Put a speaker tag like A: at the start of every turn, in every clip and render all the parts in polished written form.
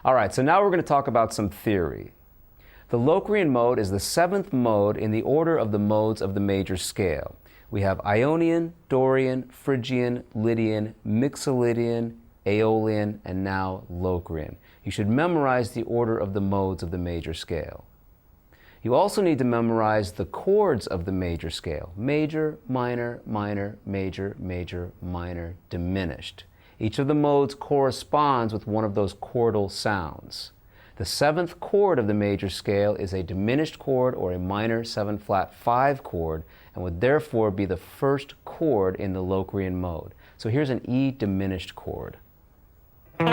A: All right, so now we're going to talk about some theory. The Locrian mode is the seventh mode in the order of the modes of the major scale. We have Ionian, Dorian, Phrygian, Lydian, Mixolydian, Aeolian, and now Locrian. You should memorize the order of the modes of the major scale. You also need to memorize the chords of the major scale: major, minor, minor, major, major, minor, diminished. Each of the modes corresponds with one of those chordal sounds. The seventh chord of the major scale is a diminished chord or a minor 7-flat 5 chord, and would therefore be the first chord in the Locrian mode. So here's an E diminished chord. In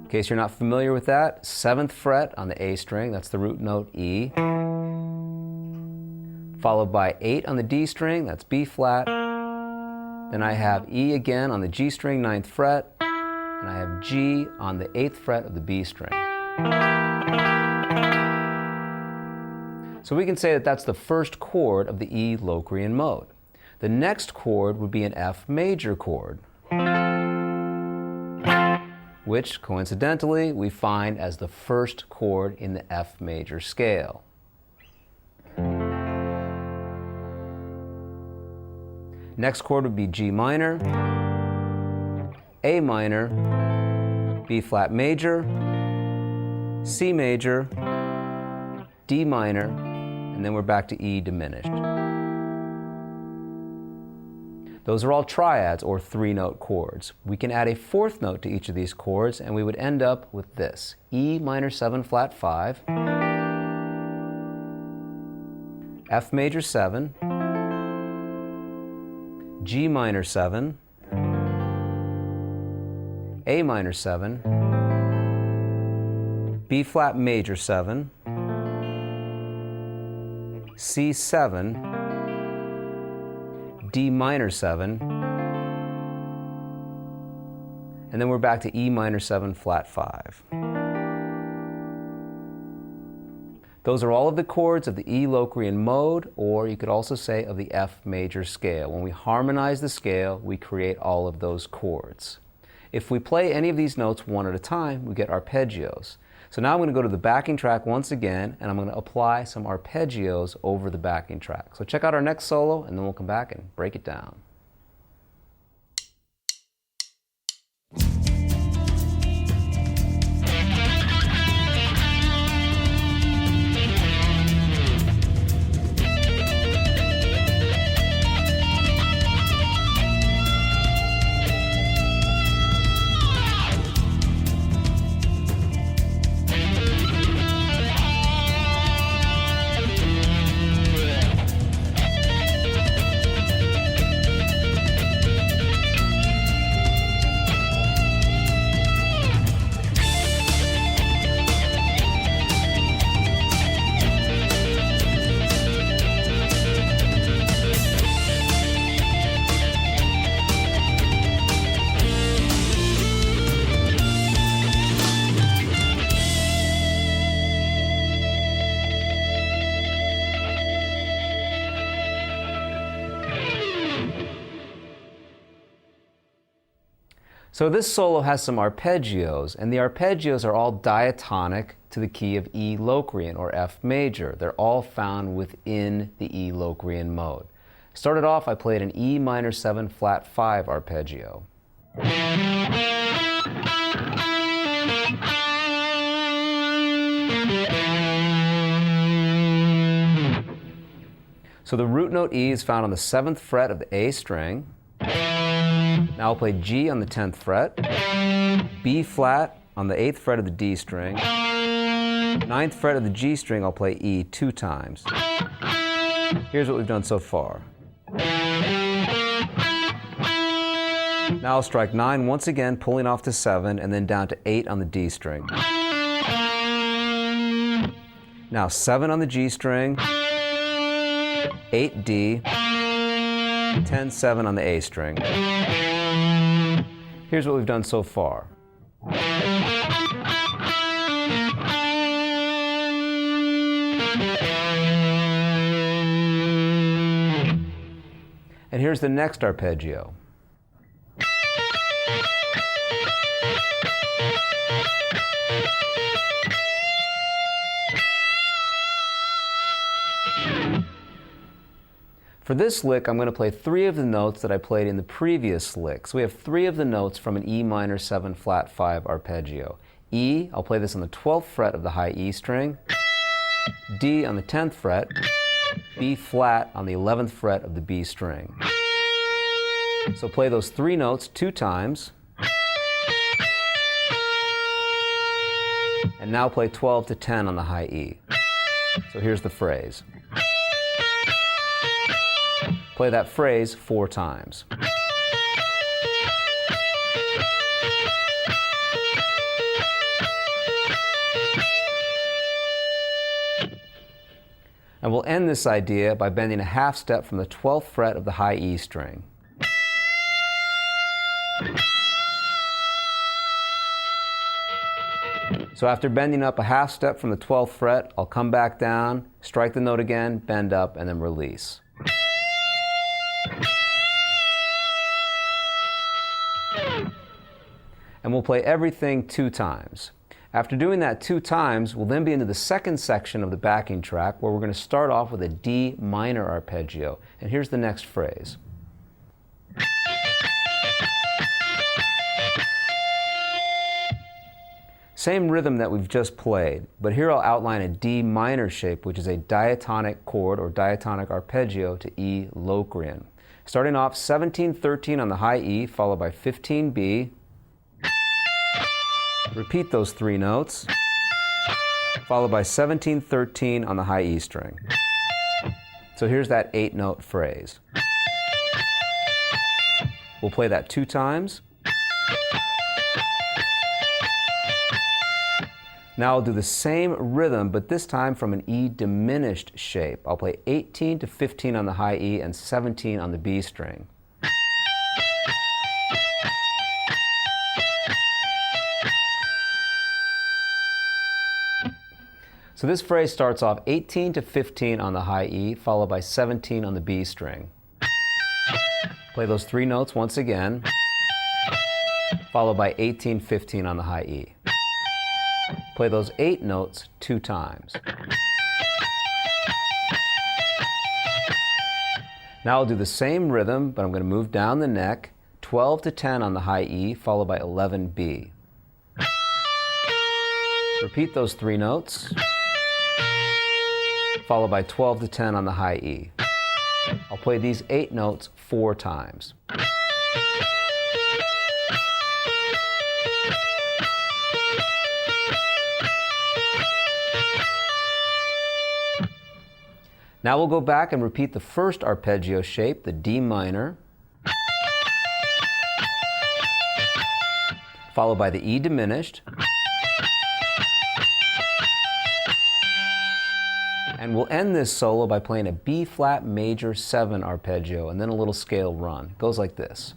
A: case you're not familiar with that, 7th fret on the A string, that's the root note E, followed by 8 on the D string, that's B flat. Then I have E again on the G string, 9th fret, and I have G on the 8th fret of the B string. So we can say that that's the first chord of the E Locrian mode. The next chord would be an F major chord, which coincidentally we find as the first chord in the F major scale. Next chord would be G minor, A minor, B flat major, C major, D minor, and then we're back to E diminished. Those are all triads or 3-note chords. We can add a 4th note to each of these chords and we would end up with this: E minor 7 flat 5, F major 7, G minor 7, A minor 7, B flat major 7, C 7, D minor 7, and then we're back to E minor 7 flat 5. Those are all of the chords of the E Locrian mode, or you could also say of the F major scale. When we harmonize the scale, we create all of those chords. If we play any of these notes one at a time, we get arpeggios. So now I'm going to go to the backing track once again, and I'm going to apply some arpeggios over the backing track. So check out our next solo, and then we'll come back and break it down. So this solo has some arpeggios, and the arpeggios are all diatonic to the key of E Locrian, or F major. They're all found within the E Locrian mode. Started off, I played an E minor 7 flat 5 arpeggio. So the root note E is found on the 7th fret of the A string. Now I'll play G on the 10th fret, B flat on the 8th fret of the D string, 9th fret of the G string I'll play E 2 times. Here's what we've done so far. Now I'll strike 9 once again, pulling off to 7, and then down to 8 on the D string. Now 7 on the G string, 8 D, 10 7 on the A string. Here's what we've done so far. And here's the next arpeggio. For this lick, I'm going to play 3 of the notes that I played in the previous lick. So we have 3 of the notes from an E minor 7 flat 5 arpeggio. E, I'll play this on the 12th fret of the high E string, D on the 10th fret, B flat on the 11th fret of the B string. So play those 3 notes 2 times, and now play 12 to 10 on the high E. So here's the phrase. Play that phrase 4 times. And we'll end this idea by bending a half step from the 12th fret of the high E string. So after bending up a half step from the 12th fret, I'll come back down, strike the note again, bend up, and then release. And we'll play everything 2 times. After doing that 2 times, we'll then be into the second section of the backing track where we're going to start off with a D minor arpeggio. And here's the next phrase. Same rhythm that we've just played, but here I'll outline a D minor shape, which is a diatonic chord or diatonic arpeggio to E Locrian. Starting off 17-13 on the high E, followed by 15B. Repeat those 3 notes, followed by 17-13 on the high E string. So here's that 8-note phrase. We'll play that 2 times. Now I'll do the same rhythm, but this time from an E diminished shape. I'll play 18 to 15 on the high E and 17 on the B string. So this phrase starts off 18 to 15 on the high E, followed by 17 on the B string. Play those 3 notes once again, followed by 18, 15 on the high E. Play those 8 notes 2 times. Now I'll do the same rhythm, but I'm going to move down the neck, 12 to 10 on the high E, followed by 11B. Repeat those 3 notes, followed by 12 to 10 on the high E. I'll play these 8 notes 4 times. Now we'll go back and repeat the first arpeggio shape, the D minor, followed by the E diminished, and we'll end this solo by playing a B flat major 7 arpeggio and then a little scale run. It goes like this.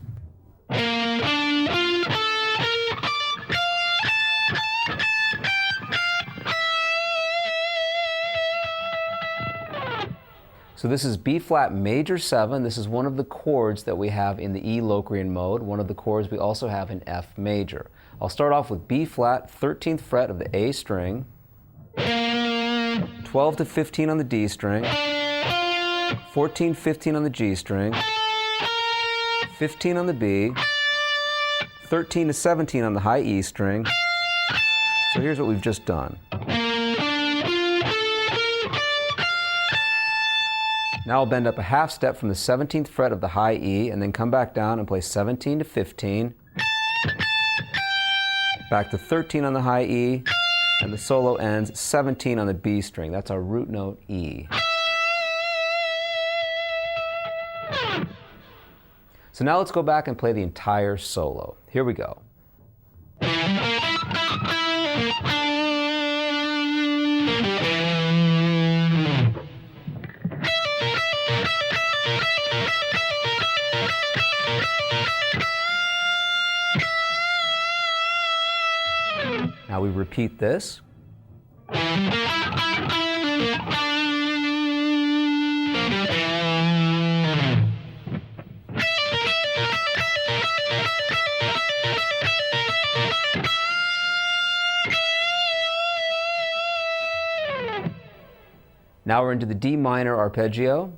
A: So this is B flat major 7. This is one of the chords that we have in the E Locrian mode, one of the chords we also have in F major. I'll start off with B flat, 13th fret of the A string, 12 to 15 on the D string, 14, 15 on the G string, 15 on the B, 13 to 17 on the high E string. So here's what we've just done. Now I'll bend up a half step from the 17th fret of the high E and then come back down and play 17 to 15, back to 13 on the high E, and the solo ends 17 on the B string. That's our root note E. So now let's go back and play the entire solo. Here we go. Now we repeat this. Now we're into the D minor arpeggio.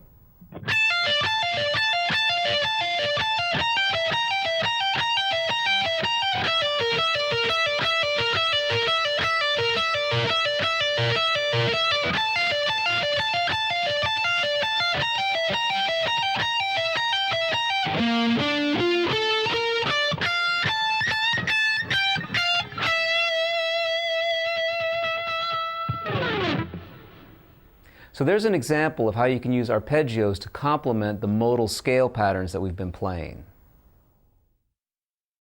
A: So there's an example of how you can use arpeggios to complement the modal scale patterns that we've been playing.